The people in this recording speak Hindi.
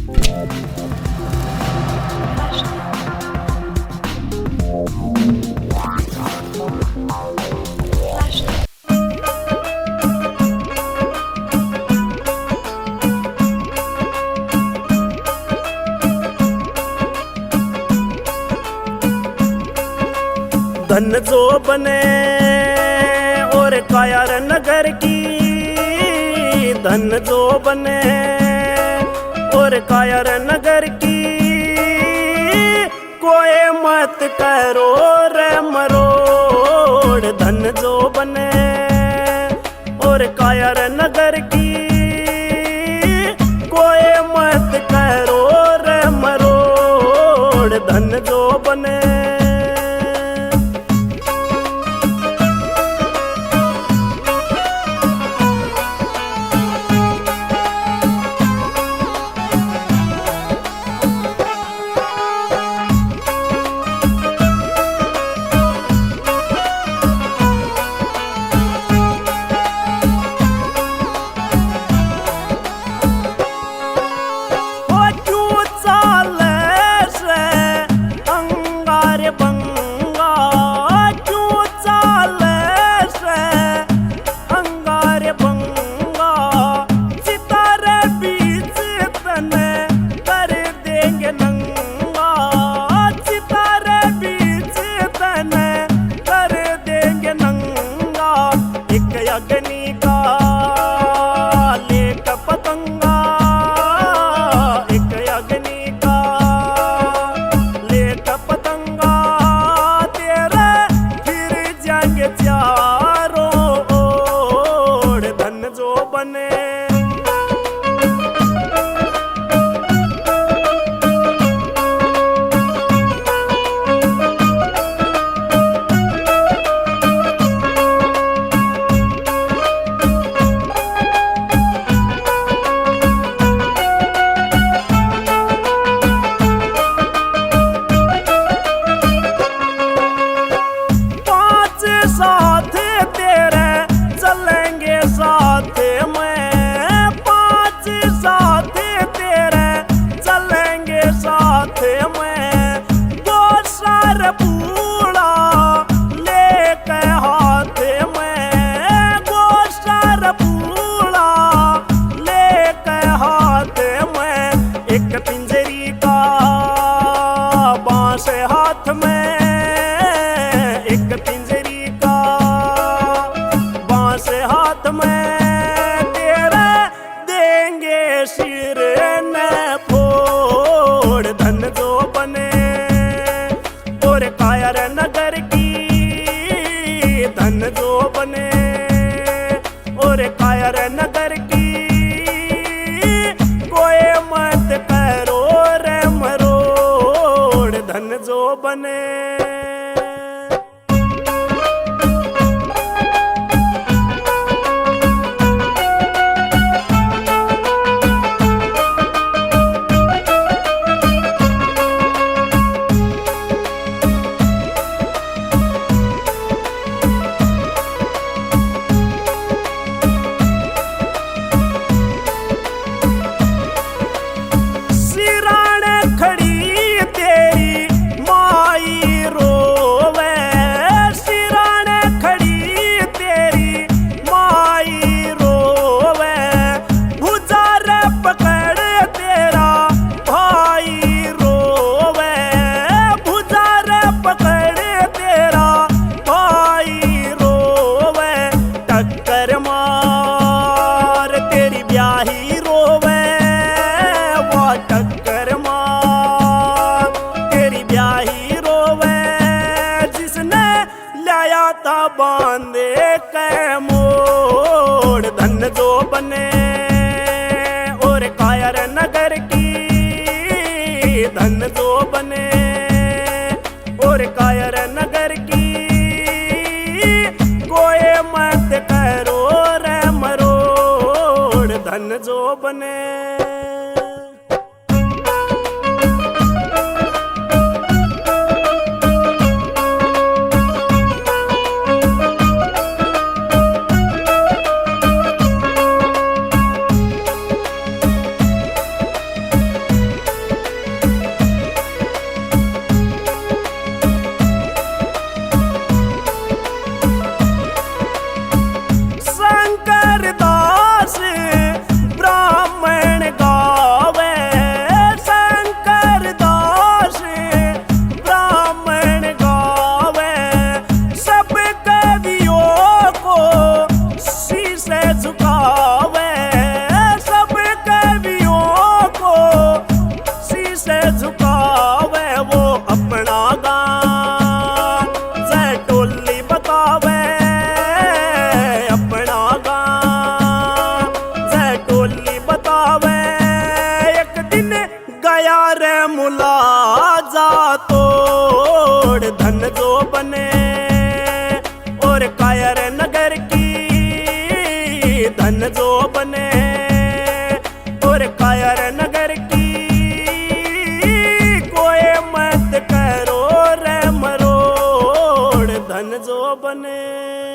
धन जो बने और कायर नगर की, धन जो बने और कायर नगर की, कोई मत करो रे मरोड़। धन जो बने और कायर नगर की, कोई मत करो रे मरोड़। धन जो बने अग्नि का लेक पतंगा, एक अग्नि का लेक पतंगा, तेरे फिर जाएंगे चारों ओर। धन जो बने साथ तेरे चलेंगे साथ में, पांच साथ तेरे चलेंगे साथ में। दो सर बूढ़ा लेके हाथ में, दो सर बूढ़ा लेके हाथ में। एक पिंजरी का बांस हाथ में, एक पिंजरी हाथ में, तेरे देंगे सिर न फोड़। धन जो बने और कायर नगर की, धन जो बने और कायर नगर की, कोई मत करो रे मरोड़। धन जो बने बांधे के मोड़। धन जो बने और कायर नगर की, धन जो बने और कायर नगर की, कोई मत करो रे मरोड़। धन जो बने काया रे मुला जा तोड़ धन जो बने और काया रे नगर की धन जो बने और काया रे नगर की कोई मत करो रे मरोड़ धन जो बने।